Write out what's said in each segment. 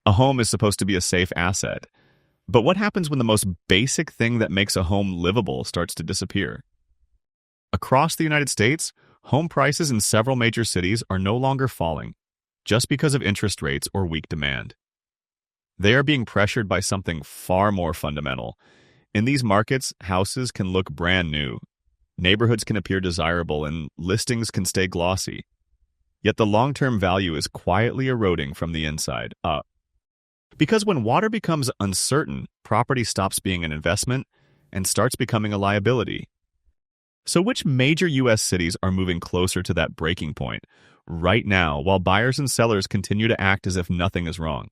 A home is supposed to be a safe asset. But what happens when the most basic thing that makes a home livable starts to disappear? Across the United States, home prices in several major cities are no longer falling just because of interest rates or weak demand. They are being pressured by something far more fundamental. In these markets, houses can look brand new, neighborhoods can appear desirable, and listings can stay glossy. Yet the long-term value is quietly eroding from the inside up. Because when water becomes uncertain, property stops being an investment and starts becoming a liability. So which major U.S. cities are moving closer to that breaking point right now while buyers and sellers continue to act as if nothing is wrong?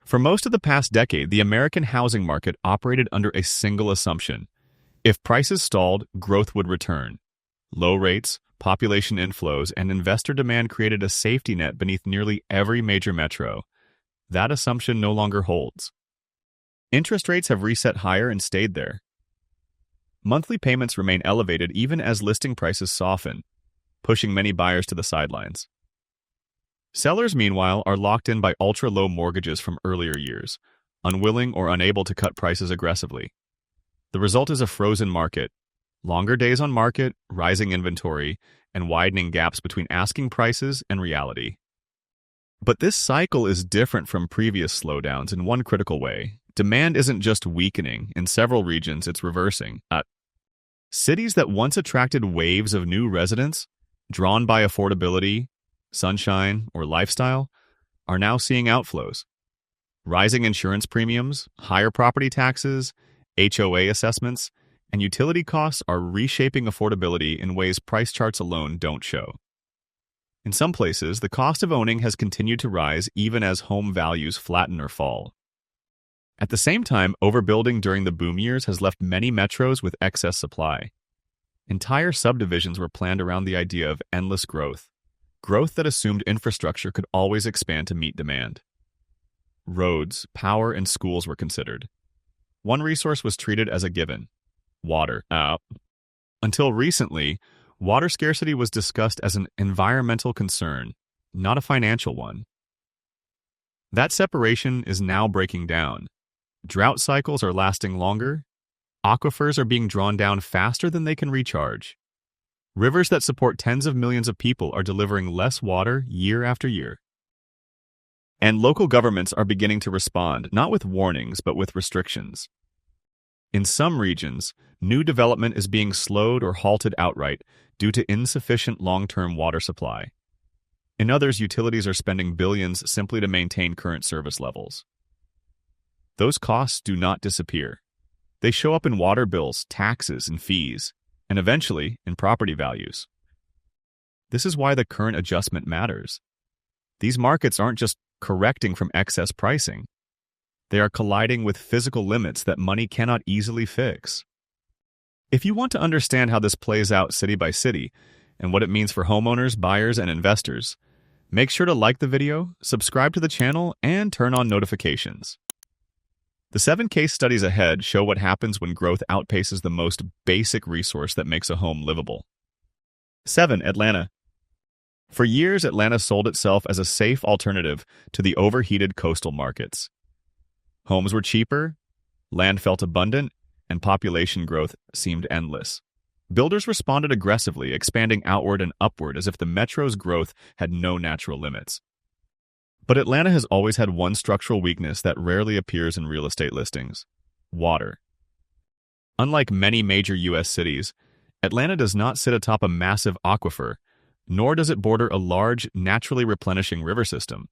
For most of the past decade, the American housing market operated under a single assumption. If prices stalled, growth would return. Low rates, population inflows, and investor demand created a safety net beneath nearly every major metro. That assumption no longer holds. Interest rates have reset higher and stayed there. Monthly payments remain elevated even as listing prices soften, pushing many buyers to the sidelines. Sellers, meanwhile, are locked in by ultra-low mortgages from earlier years, unwilling or unable to cut prices aggressively. The result is a frozen market, longer days on market, rising inventory, and widening gaps between asking prices and reality. But this cycle is different from previous slowdowns in one critical way. Demand isn't just weakening. In several regions, it's reversing. Cities that once attracted waves of new residents, drawn by affordability, sunshine, or lifestyle, are now seeing outflows. Rising insurance premiums, higher property taxes, HOA assessments, and utility costs are reshaping affordability in ways price charts alone don't show. In some places, the cost of owning has continued to rise even as home values flatten or fall. At the same time, overbuilding during the boom years has left many metros with excess supply. Entire subdivisions were planned around the idea of endless growth that assumed infrastructure could always expand to meet demand. Roads, power, and schools were considered. One resource was treated as a given: water. Until recently, water scarcity was discussed as an environmental concern, not a financial one. That separation is now breaking down. Drought cycles are lasting longer. Aquifers are being drawn down faster than they can recharge. Rivers that support tens of millions of people are delivering less water year after year. And local governments are beginning to respond, not with warnings, but with restrictions. In some regions, new development is being slowed or halted outright due to insufficient long-term water supply. In others, utilities are spending billions simply to maintain current service levels. Those costs do not disappear. They show up in water bills, taxes, and fees, and eventually in property values. This is why the current adjustment matters. These markets aren't just correcting from excess pricing. They are colliding with physical limits that money cannot easily fix. If you want to understand how this plays out city by city and what it means for homeowners, buyers, and investors, make sure to like the video, subscribe to the channel, and turn on notifications. The 7 case studies ahead show what happens when growth outpaces the most basic resource that makes a home livable. 7. Atlanta. For years, Atlanta sold itself as a safe alternative to the overheated coastal markets. Homes were cheaper, land felt abundant, and population growth seemed endless. Builders responded aggressively, expanding outward and upward as if the metro's growth had no natural limits. But Atlanta has always had one structural weakness that rarely appears in real estate listings: water. Unlike many major U.S. cities, Atlanta does not sit atop a massive aquifer, nor does it border a large, naturally replenishing river system.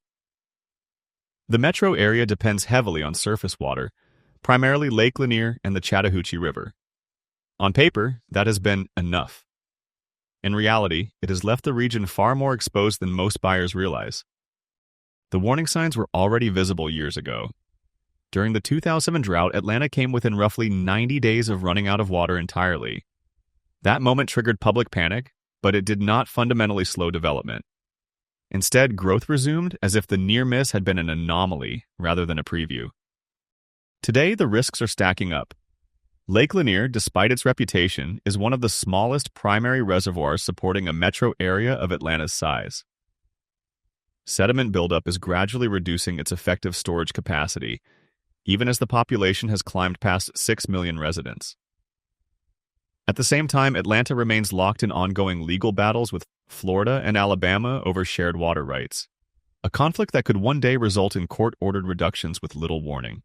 The metro area depends heavily on surface water, primarily Lake Lanier and the Chattahoochee River. On paper, that has been enough. In reality, it has left the region far more exposed than most buyers realize. The warning signs were already visible years ago. During the 2007 drought, Atlanta came within roughly 90 days of running out of water entirely. That moment triggered public panic, but it did not fundamentally slow development. Instead, growth resumed as if the near miss had been an anomaly rather than a preview. Today, the risks are stacking up. Lake Lanier, despite its reputation, is one of the smallest primary reservoirs supporting a metro area of Atlanta's size. Sediment buildup is gradually reducing its effective storage capacity, even as the population has climbed past 6 million residents. At the same time, Atlanta remains locked in ongoing legal battles with Florida and Alabama over shared water rights, a conflict that could one day result in court-ordered reductions with little warning.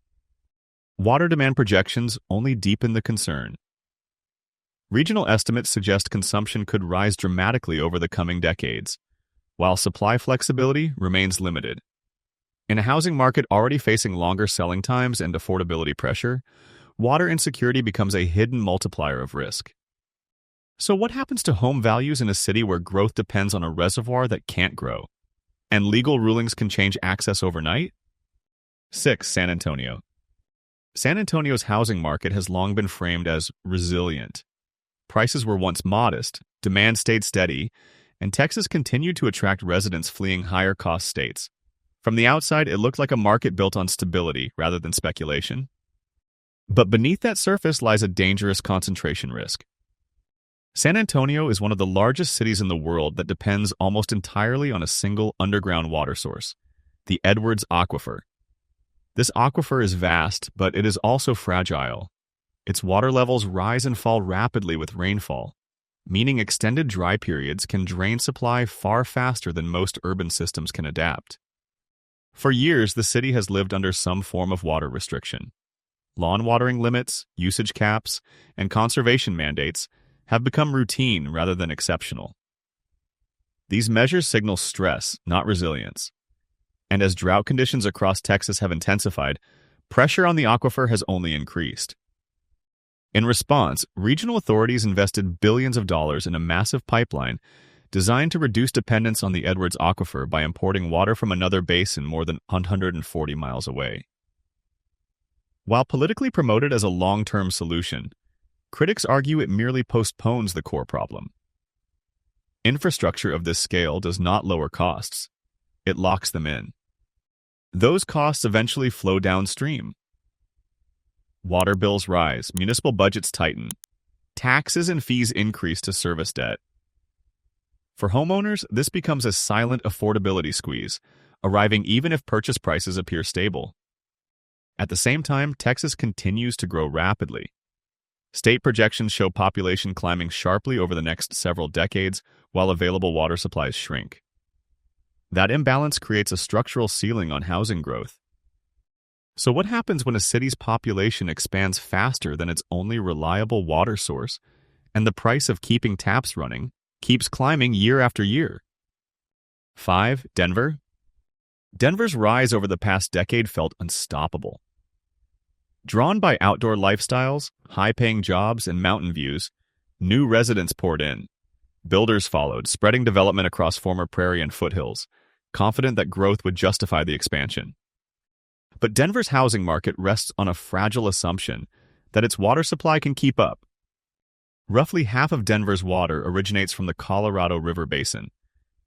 Water demand projections only deepen the concern. Regional estimates suggest consumption could rise dramatically over the coming decades, while supply flexibility remains limited. In a housing market already facing longer selling times and affordability pressure, water insecurity becomes a hidden multiplier of risk. So what happens to home values in a city where growth depends on a reservoir that can't grow, and legal rulings can change access overnight? 6. San Antonio. San Antonio's housing market has long been framed as resilient. Prices were once modest, demand stayed steady, and Texas continued to attract residents fleeing higher-cost states. From the outside, it looked like a market built on stability rather than speculation. But beneath that surface lies a dangerous concentration risk. San Antonio is one of the largest cities in the world that depends almost entirely on a single underground water source, the Edwards Aquifer. This aquifer is vast, but it is also fragile. Its water levels rise and fall rapidly with rainfall, meaning extended dry periods can drain supply far faster than most urban systems can adapt. For years, the city has lived under some form of water restriction. Lawn watering limits, usage caps, and conservation mandates have become routine rather than exceptional. These measures signal stress, not resilience. And as drought conditions across Texas have intensified, pressure on the aquifer has only increased. In response, regional authorities invested billions of dollars in a massive pipeline designed to reduce dependence on the Edwards Aquifer by importing water from another basin more than 140 miles away. While politically promoted as a long-term solution, critics argue it merely postpones the core problem. Infrastructure of this scale does not lower costs. It locks them in. Those costs eventually flow downstream. Water bills rise, municipal budgets tighten, taxes and fees increase to service debt. For homeowners, this becomes a silent affordability squeeze, arriving even if purchase prices appear stable. At the same time, Texas continues to grow rapidly. State projections show population climbing sharply over the next several decades, while available water supplies shrink. That imbalance creates a structural ceiling on housing growth. So what happens when a city's population expands faster than its only reliable water source, and the price of keeping taps running keeps climbing year after year? 5. Denver. Denver's rise over the past decade felt unstoppable. Drawn by outdoor lifestyles, high-paying jobs, and mountain views, new residents poured in. Builders followed, spreading development across former prairie and foothills, confident that growth would justify the expansion. But Denver's housing market rests on a fragile assumption that its water supply can keep up. Roughly half of Denver's water originates from the Colorado River Basin,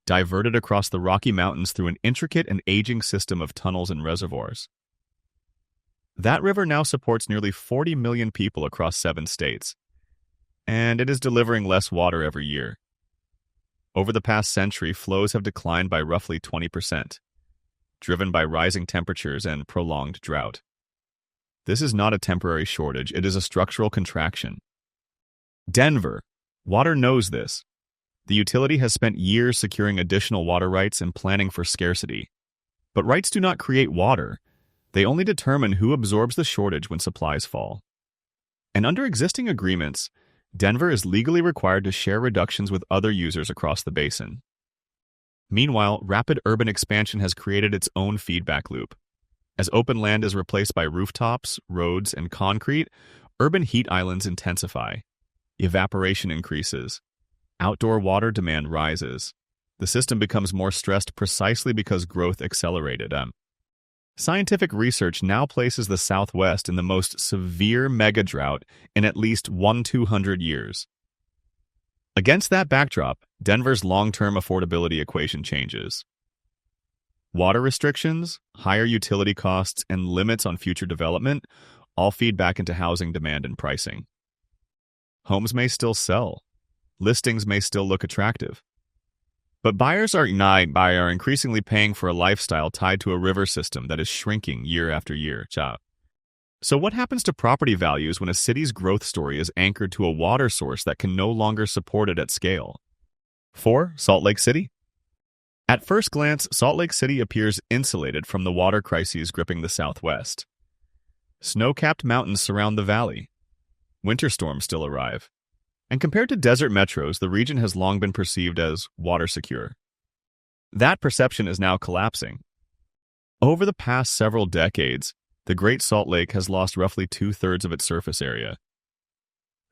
diverted across the Rocky Mountains through an intricate and aging system of tunnels and reservoirs. That river now supports nearly 40 million people across 7 states, and it is delivering less water every year. Over the past century, flows have declined by roughly 20%, driven by rising temperatures and prolonged drought. This is not a temporary shortage, it is a structural contraction. Denver. Water knows this. The utility has spent years securing additional water rights and planning for scarcity. But rights do not create water. They only determine who absorbs the shortage when supplies fall. And under existing agreements, Denver is legally required to share reductions with other users across the basin. Meanwhile, rapid urban expansion has created its own feedback loop. As open land is replaced by rooftops, roads, and concrete, urban heat islands intensify. Evaporation increases. Outdoor water demand rises. The system becomes more stressed precisely because growth accelerated. Scientific research now places the Southwest in the most severe mega-drought in at least 200 years. Against that backdrop, Denver's long-term affordability equation changes. Water restrictions, higher utility costs, and limits on future development all feed back into housing demand and pricing. Homes may still sell. Listings may still look attractive. But buyers are increasingly paying for a lifestyle tied to a river system that is shrinking year after year. Ciao. So what happens to property values when a city's growth story is anchored to a water source that can no longer support it at scale? 4. Salt Lake City. At first glance, Salt Lake City appears insulated from the water crises gripping the Southwest. Snow-capped mountains surround the valley. Winter storms still arrive. And compared to desert metros, the region has long been perceived as water secure. That perception is now collapsing. Over the past several decades, the Great Salt Lake has lost roughly 2/3 of its surface area.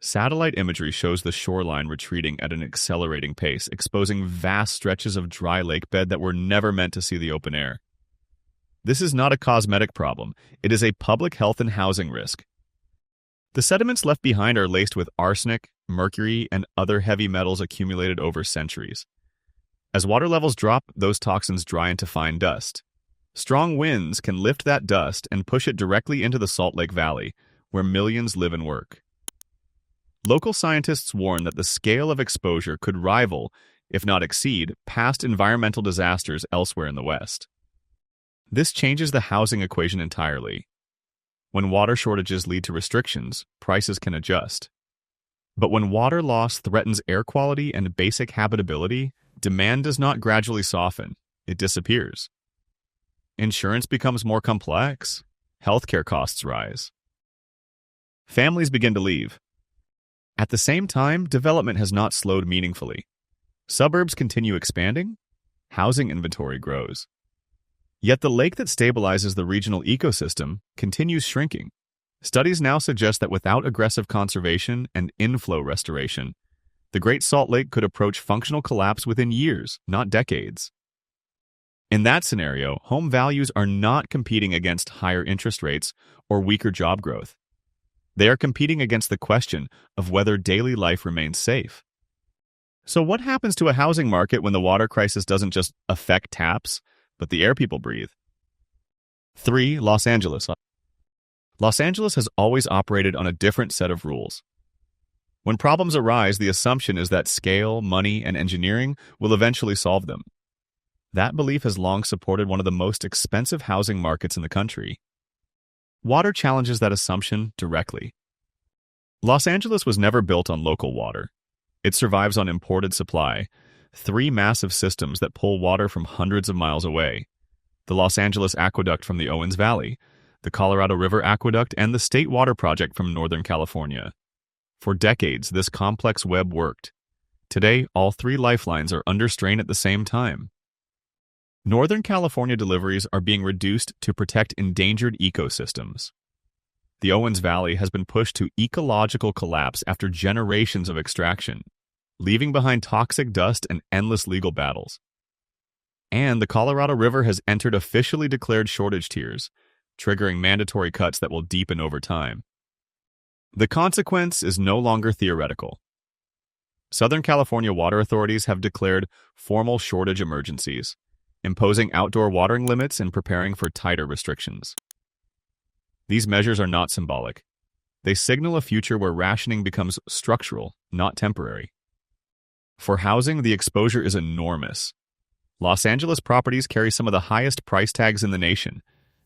Satellite imagery shows the shoreline retreating at an accelerating pace, exposing vast stretches of dry lake bed that were never meant to see the open air. This is not a cosmetic problem. It is a public health and housing risk. The sediments left behind are laced with arsenic, mercury, and other heavy metals accumulated over centuries. As water levels drop, those toxins dry into fine dust. Strong winds can lift that dust and push it directly into the Salt Lake Valley, where millions live and work. Local scientists warn that the scale of exposure could rival, if not exceed, past environmental disasters elsewhere in the West. This changes the housing equation entirely. When water shortages lead to restrictions, prices can adjust. But when water loss threatens air quality and basic habitability, demand does not gradually soften, it disappears. Insurance becomes more complex, healthcare costs rise. Families begin to leave. At the same time, development has not slowed meaningfully. Suburbs continue expanding, housing inventory grows. Yet the lake that stabilizes the regional ecosystem continues shrinking. Studies now suggest that without aggressive conservation and inflow restoration, the Great Salt Lake could approach functional collapse within years, not decades. In that scenario, home values are not competing against higher interest rates or weaker job growth. They are competing against the question of whether daily life remains safe. So what happens to a housing market when the water crisis doesn't just affect taps, but the air people breathe? 3. Los Angeles. Los Angeles has always operated on a different set of rules. When problems arise, the assumption is that scale, money, and engineering will eventually solve them. That belief has long supported one of the most expensive housing markets in the country. Water challenges that assumption directly. Los Angeles was never built on local water. It survives on imported supply, 3 massive systems that pull water from hundreds of miles away: the Los Angeles Aqueduct from the Owens Valley, the Colorado River Aqueduct, and the State Water Project from Northern California. For decades, this complex web worked. Today, all 3 lifelines are under strain at the same time. Northern California deliveries are being reduced to protect endangered ecosystems. The Owens Valley has been pushed to ecological collapse after generations of extraction, leaving behind toxic dust and endless legal battles. And the Colorado River has entered officially declared shortage tiers, triggering mandatory cuts that will deepen over time. The consequence is no longer theoretical. Southern California water authorities have declared formal shortage emergencies, imposing outdoor watering limits and preparing for tighter restrictions. These measures are not symbolic. They signal a future where rationing becomes structural, not temporary. For housing, the exposure is enormous. Los Angeles properties carry some of the highest price tags in the nation,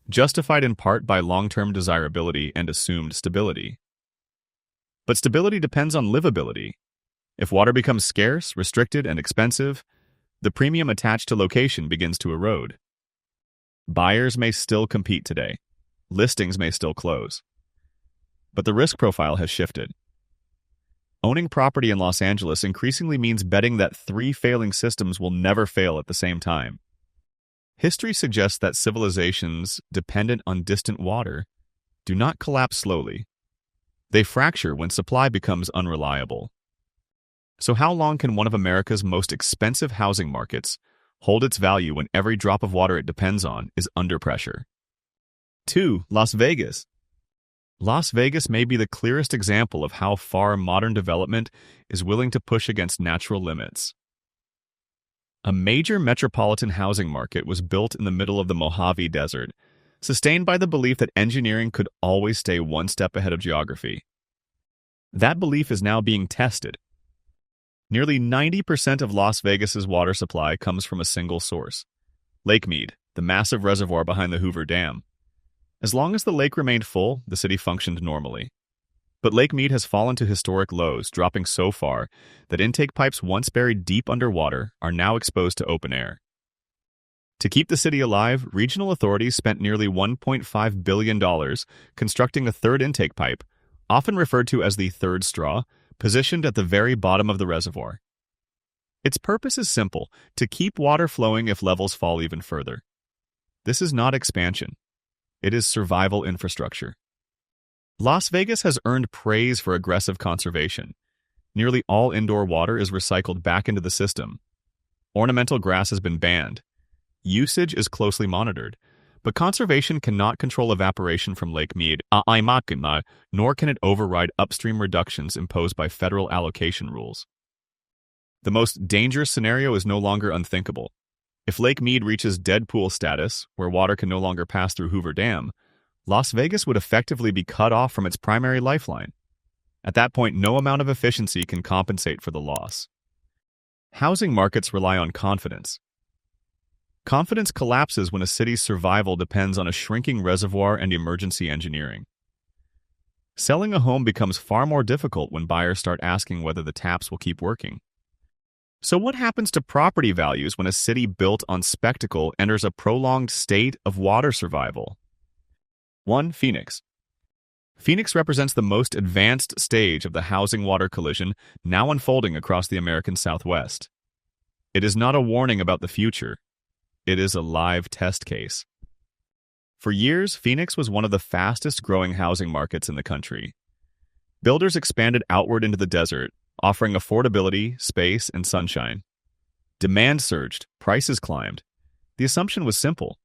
justified in part by long-term desirability and assumed stability. But stability depends on livability. If water becomes scarce, restricted, and expensive, the premium attached to location begins to erode. Buyers may still compete today. Listings may still close. But the risk profile has shifted. Owning property in Los Angeles increasingly means betting that 3 failing systems will never fail at the same time. History suggests that civilizations dependent on distant water do not collapse slowly. They fracture when supply becomes unreliable. So how long can one of America's most expensive housing markets hold its value when every drop of water it depends on is under pressure? 2. Las Vegas. Las Vegas may be the clearest example of how far modern development is willing to push against natural limits. A major metropolitan housing market was built in the middle of the Mojave Desert, sustained by the belief that engineering could always stay one step ahead of geography. That belief is now being tested. Nearly 90% of Las Vegas's water supply comes from a single source, Lake Mead, the massive reservoir behind the Hoover Dam. As long as the lake remained full, the city functioned normally. But Lake Mead has fallen to historic lows, dropping so far that intake pipes once buried deep underwater are now exposed to open air. To keep the city alive, regional authorities spent nearly $1.5 billion constructing a third intake pipe, often referred to as the third straw, positioned at the very bottom of the reservoir. Its purpose is simple: to keep water flowing if levels fall even further. This is not expansion. It is survival infrastructure. Las Vegas has earned praise for aggressive conservation. Nearly all indoor water is recycled back into the system. Ornamental grass has been banned. Usage is closely monitored, but conservation cannot control evaporation from Lake Mead, nor can it override upstream reductions imposed by federal allocation rules. The most dangerous scenario is no longer unthinkable. If Lake Mead reaches dead pool status, where water can no longer pass through Hoover Dam, Las Vegas would effectively be cut off from its primary lifeline. At that point, no amount of efficiency can compensate for the loss. Housing markets rely on confidence. Confidence collapses when a city's survival depends on a shrinking reservoir and emergency engineering. Selling a home becomes far more difficult when buyers start asking whether the taps will keep working. So what happens to property values when a city built on spectacle enters a prolonged state of water survival? 1. Phoenix. Phoenix represents the most advanced stage of the housing-water collision now unfolding across the American Southwest. It is not a warning about the future. It is a live test case. For years, Phoenix was one of the fastest-growing housing markets in the country. Builders expanded outward into the desert, offering affordability, space, and sunshine. Demand surged, prices climbed. The assumption was simple: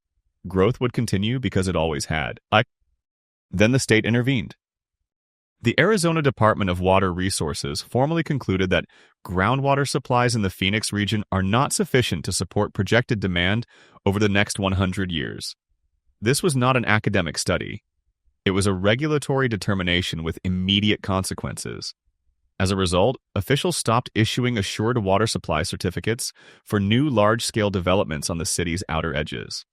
growth would continue because it always had. Then the state intervened. The Arizona Department of Water Resources formally concluded that groundwater supplies in the Phoenix region are not sufficient to support projected demand over the next 100 years. This was not an academic study. It was a regulatory determination with immediate consequences. As a result, officials stopped issuing assured water supply certificates for new large-scale developments on the city's outer edges.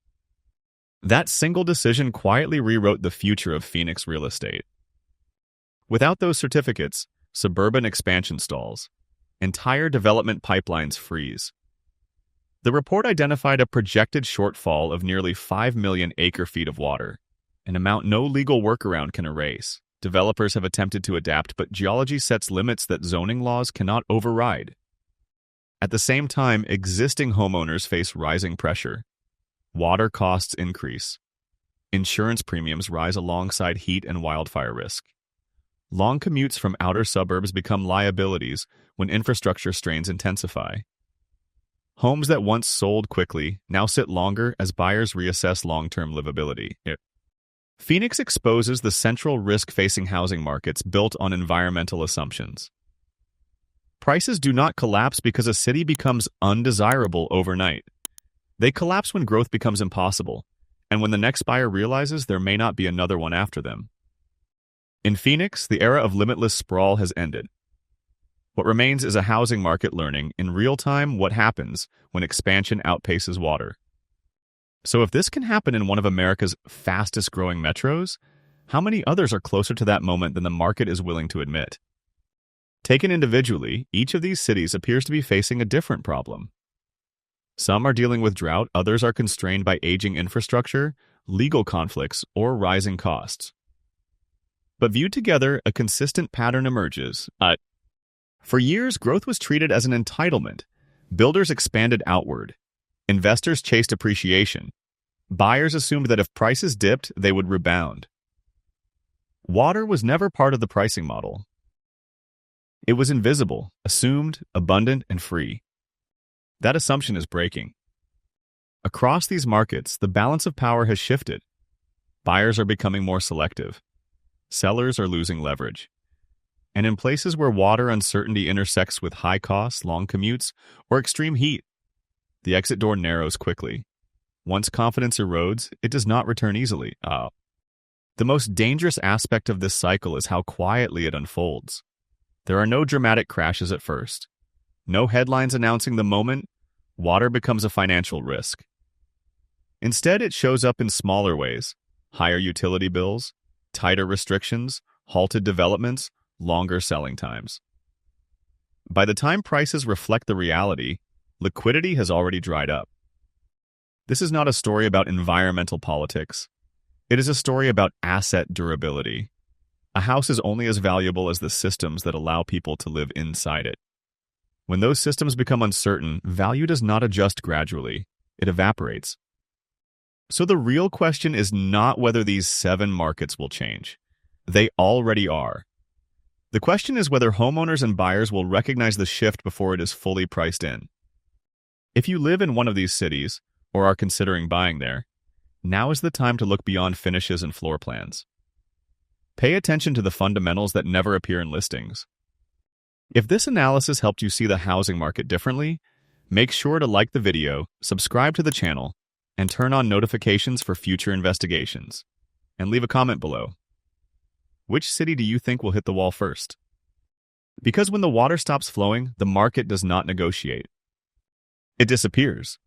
That single decision quietly rewrote the future of Phoenix real estate. Without those certificates, suburban expansion stalls. Entire development pipelines freeze. The report identified a projected shortfall of nearly 5 million acre-feet of water, an amount no legal workaround can erase. Developers have attempted to adapt, but geology sets limits that zoning laws cannot override. At the same time, existing homeowners face rising pressure. Water costs increase. Insurance premiums rise alongside heat and wildfire risk. Long commutes from outer suburbs become liabilities when infrastructure strains intensify. Homes that once sold quickly now sit longer as buyers reassess long-term livability. Phoenix exposes the central risk facing housing markets built on environmental assumptions. Prices do not collapse because a city becomes undesirable overnight. They collapse when growth becomes impossible, and when the next buyer realizes there may not be another one after them. In Phoenix, the era of limitless sprawl has ended. What remains is a housing market learning in real time what happens when expansion outpaces water. So if this can happen in one of America's fastest-growing metros, how many others are closer to that moment than the market is willing to admit? Taken individually, each of these cities appears to be facing a different problem. Some are dealing with drought, others are constrained by aging infrastructure, legal conflicts, or rising costs. But viewed together, a consistent pattern emerges. For years, growth was treated as an entitlement. Builders expanded outward. Investors chased appreciation. Buyers assumed that if prices dipped, they would rebound. Water was never part of the pricing model. It was invisible, assumed, abundant, and free. That assumption is breaking. Across these markets, the balance of power has shifted. Buyers are becoming more selective. Sellers are losing leverage. And in places where water uncertainty intersects with high costs, long commutes, or extreme heat, the exit door narrows quickly. Once confidence erodes, it does not return easily. The most dangerous aspect of this cycle is how quietly it unfolds. There are no dramatic crashes at first. No headlines announcing the moment water becomes a financial risk. Instead, it shows up in smaller ways: higher utility bills, tighter restrictions, halted developments, longer selling times. By the time prices reflect the reality, liquidity has already dried up. This is not a story about environmental politics. It is a story about asset durability. A house is only as valuable as the systems that allow people to live inside it. When those systems become uncertain, value does not adjust gradually. It evaporates. So the real question is not whether these 7 markets will change. They already are. The question is whether homeowners and buyers will recognize the shift before it is fully priced in. If you live in one of these cities, or are considering buying there, now is the time to look beyond finishes and floor plans. Pay attention to the fundamentals that never appear in listings. If this analysis helped you see the housing market differently, make sure to like the video, subscribe to the channel, and turn on notifications for future investigations. And leave a comment below. Which city do you think will hit the wall first? Because when the water stops flowing, the market does not negotiate. It disappears.